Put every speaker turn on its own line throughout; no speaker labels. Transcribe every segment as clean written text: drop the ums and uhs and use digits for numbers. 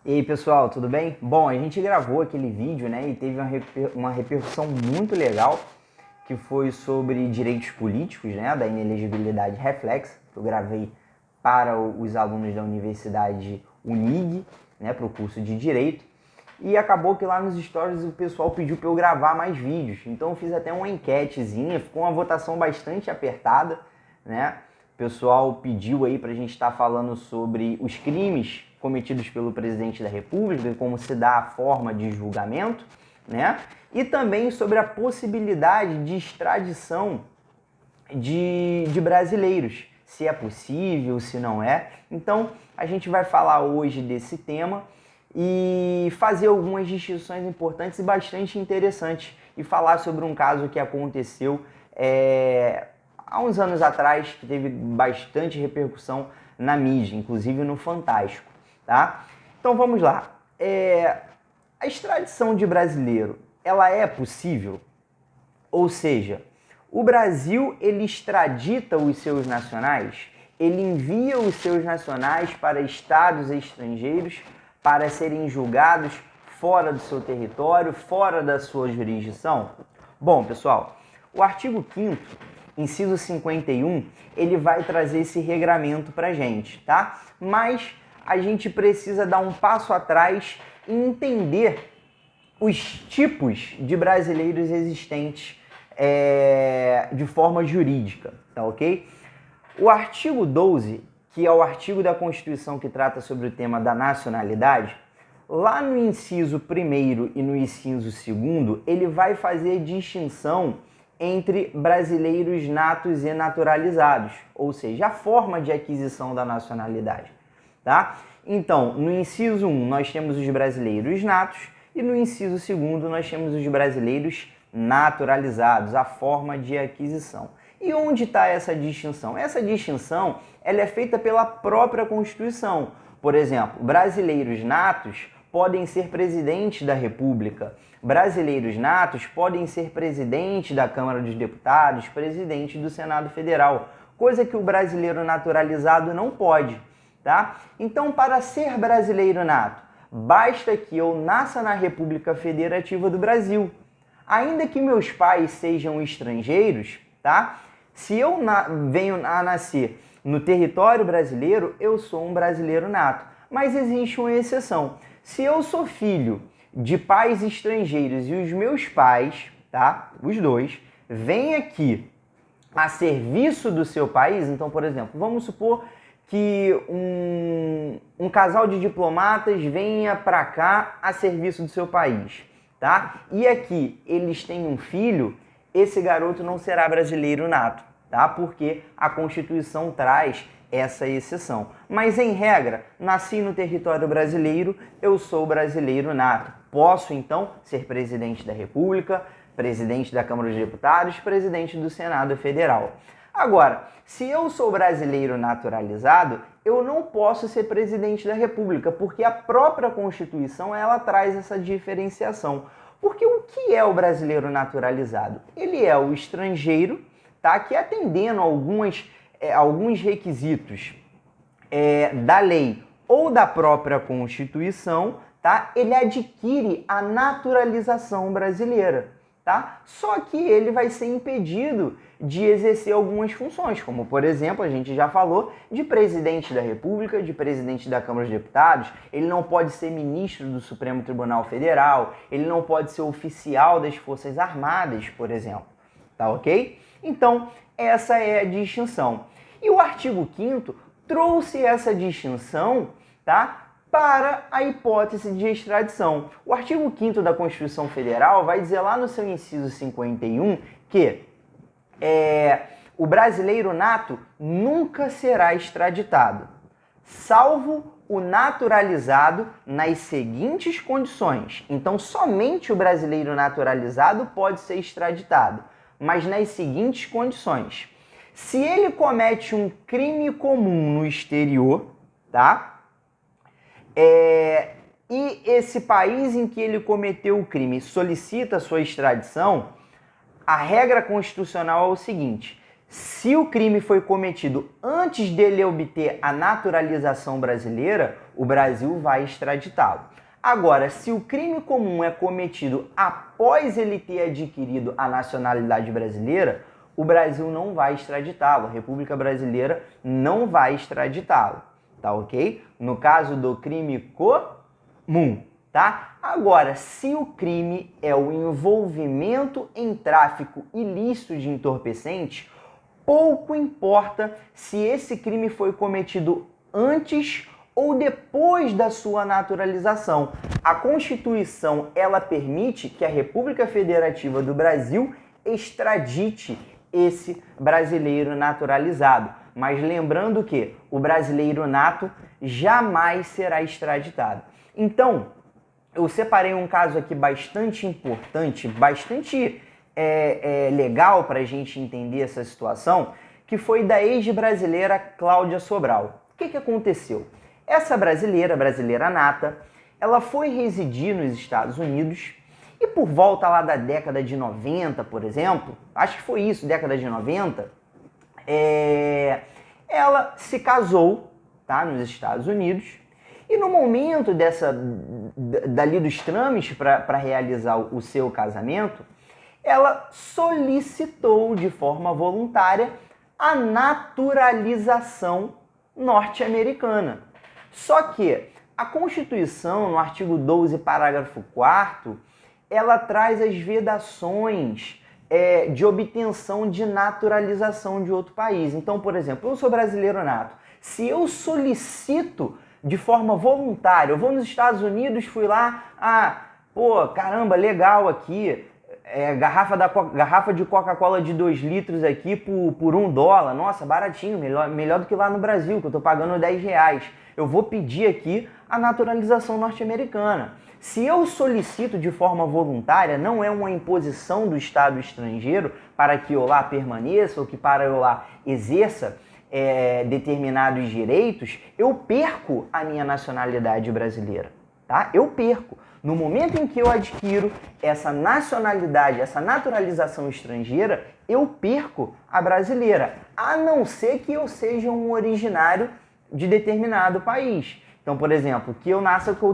E aí pessoal, tudo bem? Bom, a gente gravou aquele vídeo, né, e teve uma repercussão muito legal, que foi sobre direitos políticos, né, da inelegibilidade reflexa, que eu gravei para os alunos da Universidade Unig, né, para o curso de Direito, e acabou que lá nos stories o pessoal pediu para eu gravar mais vídeos, então eu fiz até uma enquetezinha, ficou uma votação bastante apertada, né, o pessoal pediu aí para a gente estar falando sobre os crimes cometidos pelo presidente da República e como se dá a forma de julgamento, né? E também sobre a possibilidade de extradição de brasileiros, se é possível, se não é. Então, a gente vai falar hoje desse tema e fazer algumas distinções importantes e bastante interessantes e falar sobre um caso que aconteceu há uns anos atrás, que teve bastante repercussão na mídia, inclusive no Fantástico, tá? Então vamos lá. A extradição de brasileiro, ela é possível? Ou seja, o Brasil, ele extradita os seus nacionais, ele envia os seus nacionais para estados estrangeiros para serem julgados fora do seu território, fora da sua jurisdição? Bom, pessoal, o artigo 5º, inciso 51, ele vai trazer esse regramento pra gente, tá? Mas a gente precisa dar um passo atrás e entender os tipos de brasileiros existentes de forma jurídica, tá ok? O artigo 12, que é o artigo da Constituição que trata sobre o tema da nacionalidade, lá no inciso 1º e no inciso 2º, ele vai fazer distinção entre brasileiros natos e naturalizados, ou seja, a forma de aquisição da nacionalidade, tá? Então, no inciso 1 nós temos os brasileiros natos e no inciso 2º nós temos os brasileiros naturalizados, a forma de aquisição. E onde está essa distinção? Essa distinção ela é feita pela própria Constituição. Por exemplo, brasileiros natos podem ser presidentes da República. Brasileiros natos podem ser presidente da Câmara dos Deputados, presidente do Senado Federal, coisa que o brasileiro naturalizado não pode, tá? Então, para ser brasileiro nato, basta que eu nasça na República Federativa do Brasil. Ainda que meus pais sejam estrangeiros, tá? Se eu venho a nascer no território brasileiro, eu sou um brasileiro nato. Mas existe uma exceção. Se eu sou filho de pais estrangeiros e os meus pais, tá? Os dois, vêm aqui a serviço do seu país, então, por exemplo, vamos supor que um casal de diplomatas venha para cá a serviço do seu país, tá? E aqui eles têm um filho, esse garoto não será brasileiro nato, tá? Porque a Constituição traz essa exceção. Mas, em regra, nasci no território brasileiro, eu sou brasileiro nato. Posso, então, ser presidente da República, presidente da Câmara dos Deputados, presidente do Senado Federal. Agora, se eu sou brasileiro naturalizado, eu não posso ser presidente da República, porque a própria Constituição ela traz essa diferenciação. Porque o que é o brasileiro naturalizado? Ele é o estrangeiro, tá, que atendendo alguns requisitos da lei ou da própria Constituição, tá, ele adquire a naturalização brasileira. Tá? Só que ele vai ser impedido de exercer algumas funções, como, por exemplo, a gente já falou, de presidente da República, de presidente da Câmara dos Deputados. Ele não pode ser ministro do Supremo Tribunal Federal, ele não pode ser oficial das Forças Armadas, por exemplo. Tá ok? Então, essa é a distinção. E o artigo 5º trouxe essa distinção, tá, para a hipótese de extradição. O artigo 5º da Constituição Federal vai dizer lá no seu inciso 51 que o brasileiro nato nunca será extraditado, salvo o naturalizado nas seguintes condições. Então, somente o brasileiro naturalizado pode ser extraditado, mas nas seguintes condições. Se ele comete um crime comum no exterior, tá? E esse país em que ele cometeu o crime solicita sua extradição, a regra constitucional é o seguinte: Se o crime foi cometido antes dele obter a naturalização brasileira, o Brasil vai extraditá-lo. Agora, se o crime comum é cometido após ele ter adquirido a nacionalidade brasileira, o Brasil não vai extraditá-lo, a República Brasileira não vai extraditá-lo, tá ok? No caso do crime comum, tá? Agora, se o crime é o envolvimento em tráfico ilícito de entorpecentes, pouco importa se esse crime foi cometido antes ou depois da sua naturalização. A Constituição, ela permite que a República Federativa do Brasil extradite esse brasileiro naturalizado. Mas lembrando que o brasileiro nato jamais será extraditado. Então, eu separei um caso aqui bastante importante, bastante legal para a gente entender essa situação, que foi da ex-brasileira Cláudia Sobral. O que aconteceu? Essa brasileira nata, ela foi residir nos Estados Unidos e por volta lá da década de 90, por exemplo, acho que foi isso, década de 90, ela se casou, tá, nos Estados Unidos, e no momento dali dos trâmites para realizar o seu casamento, ela solicitou de forma voluntária a naturalização norte-americana. Só que a Constituição, no artigo 12, parágrafo 4º, ela traz as vedações de obtenção de naturalização de outro país. Então, por exemplo, eu sou brasileiro nato. Se eu solicito de forma voluntária, eu vou nos Estados Unidos, fui lá, caramba, legal aqui, garrafa de Coca-Cola de 2 litros aqui por $1, nossa, baratinho, melhor do que lá no Brasil, que eu tô pagando R$10. Eu vou pedir aqui a naturalização norte-americana. Se eu solicito de forma voluntária, não é uma imposição do Estado estrangeiro para que eu lá permaneça ou que para eu lá exerça determinados direitos, eu perco a minha nacionalidade brasileira, tá? Eu perco. No momento em que eu adquiro essa nacionalidade, essa naturalização estrangeira, eu perco a brasileira, a não ser que eu seja um originário de determinado país. Então, por exemplo, que eu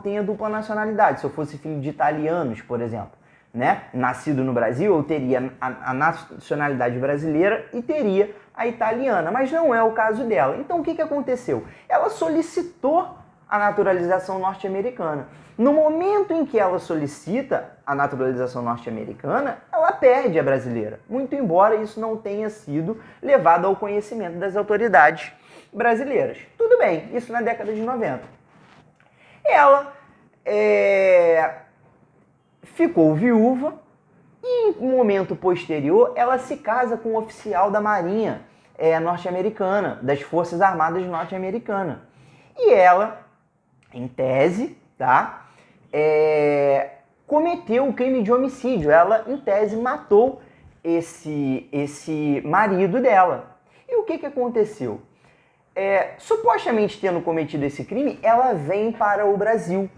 tenha dupla nacionalidade. Se eu fosse filho de italianos, por exemplo, né, nascido no Brasil, eu teria a nacionalidade brasileira e teria a italiana, mas não é o caso dela. Então, o que aconteceu? Ela solicitou a naturalização norte-americana. No momento em que ela solicita a naturalização norte-americana, ela perde a brasileira, muito embora isso não tenha sido levado ao conhecimento das autoridades brasileiras. Tudo bem, isso na década de 90. Ela ficou viúva e, em um momento posterior, ela se casa com um oficial da Marinha norte-americana, das Forças Armadas norte-americanas. E ela, em tese, tá, cometeu o crime de homicídio. Ela, em tese, matou esse marido dela. E o que aconteceu? Supostamente tendo cometido esse crime, ela vem para o Brasil.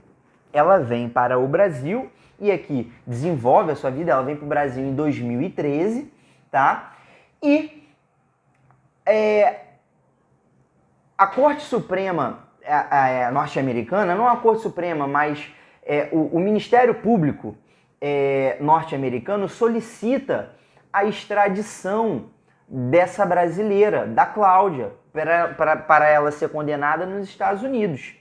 Ela vem para o Brasil e aqui desenvolve a sua vida. Ela vem para o Brasil em 2013, tá? E a Corte Suprema norte-americana, não a Corte Suprema, mas o Ministério Público norte-americano solicita a extradição dessa brasileira, da Cláudia, para ela ser condenada nos Estados Unidos.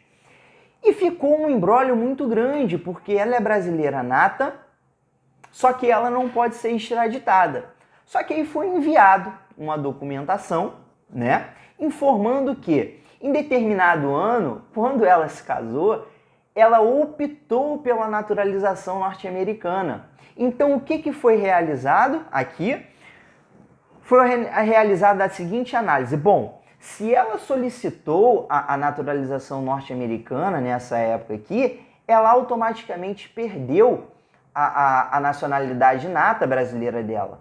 E ficou um imbróglio muito grande, porque ela é brasileira nata, só que ela não pode ser extraditada. Só que aí foi enviado uma documentação, né, informando que, em determinado ano, quando ela se casou, ela optou pela naturalização norte-americana. Então, o que foi realizado aqui? Foi realizada a seguinte análise. Bom, se ela solicitou a naturalização norte-americana nessa época aqui, ela automaticamente perdeu a nacionalidade nata brasileira dela.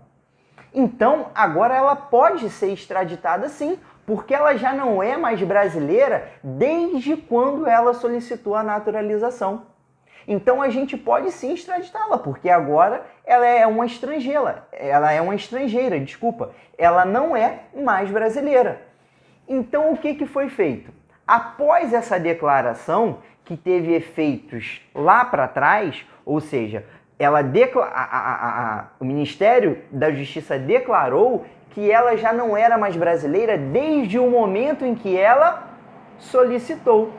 Então, agora ela pode ser extraditada sim, porque ela já não é mais brasileira desde quando ela solicitou a naturalização. Então a gente pode sim extraditá-la, porque agora ela é uma estrangeira. Ela não é mais brasileira. Então o que foi feito? Após essa declaração, que teve efeitos lá para trás, ou seja, o Ministério da Justiça declarou que ela já não era mais brasileira desde o momento em que ela solicitou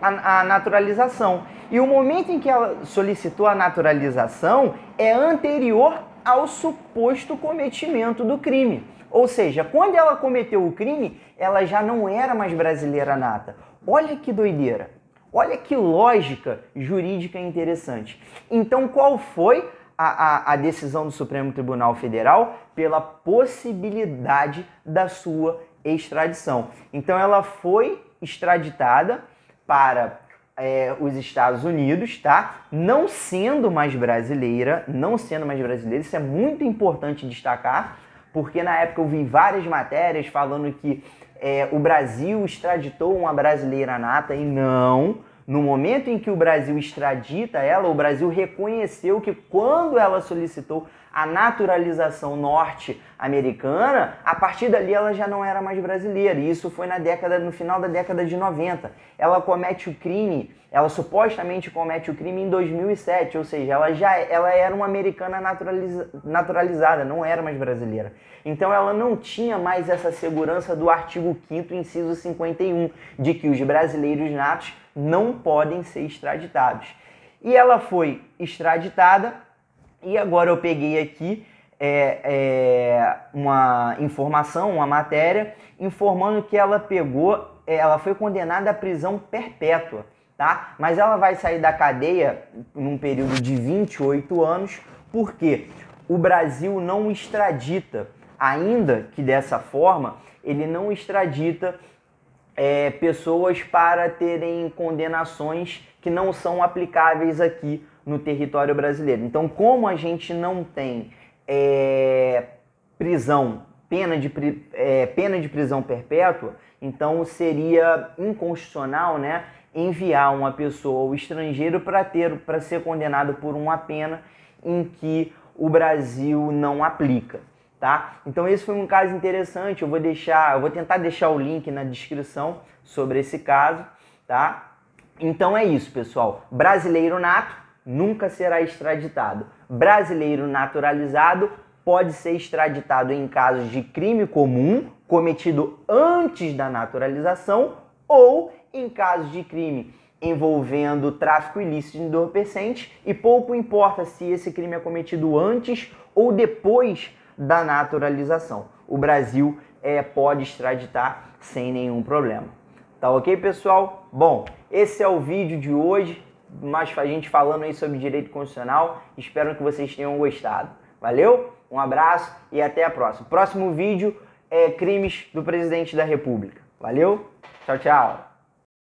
a naturalização. E o momento em que ela solicitou a naturalização é anterior ao suposto cometimento do crime. Ou seja, quando ela cometeu o crime, ela já não era mais brasileira nata. Olha que doideira. Olha que lógica jurídica interessante. Então, qual foi a decisão do Supremo Tribunal Federal? Pela possibilidade da sua extradição. Então, ela foi extraditada para os Estados Unidos, tá? Não sendo mais brasileira, isso é muito importante destacar, porque na época eu vi várias matérias falando que o Brasil extraditou uma brasileira nata, e não. No momento em que o Brasil extradita ela, o Brasil reconheceu que quando ela solicitou a naturalização norte-americana, a partir dali ela já não era mais brasileira. E isso foi no final da década de 90. Ela comete o crime, ela supostamente comete o crime em 2007, ou seja, ela era uma americana naturalizada, não era mais brasileira. Então ela não tinha mais essa segurança do artigo 5º, inciso 51, de que os brasileiros natos não podem ser extraditados. E ela foi extraditada, e agora eu peguei aqui uma informação, uma matéria, informando que ela foi condenada à prisão perpétua, tá? Mas ela vai sair da cadeia num período de 28 anos, porque o Brasil não extradita, ainda que dessa forma, ele não extradita pessoas para terem condenações que não são aplicáveis aqui no território brasileiro. Então, como a gente não tem pena de prisão perpétua, então seria inconstitucional, né, enviar uma pessoa ao estrangeiro para ser condenado por uma pena em que o Brasil não aplica. Tá? Então esse foi um caso interessante, eu vou tentar deixar o link na descrição sobre esse caso, tá? Então é isso, pessoal. Brasileiro nato nunca será extraditado. Brasileiro naturalizado pode ser extraditado em casos de crime comum cometido antes da naturalização ou em casos de crime envolvendo tráfico ilícito de entorpecentes, e pouco importa se esse crime é cometido antes ou depois da naturalização. O Brasil pode extraditar sem nenhum problema. Tá ok, pessoal? Bom, esse é o vídeo de hoje, mas a gente falando aí sobre direito constitucional. Espero que vocês tenham gostado. Valeu? Um abraço e até a próxima. Próximo vídeo é crimes do presidente da República. Valeu? Tchau, tchau.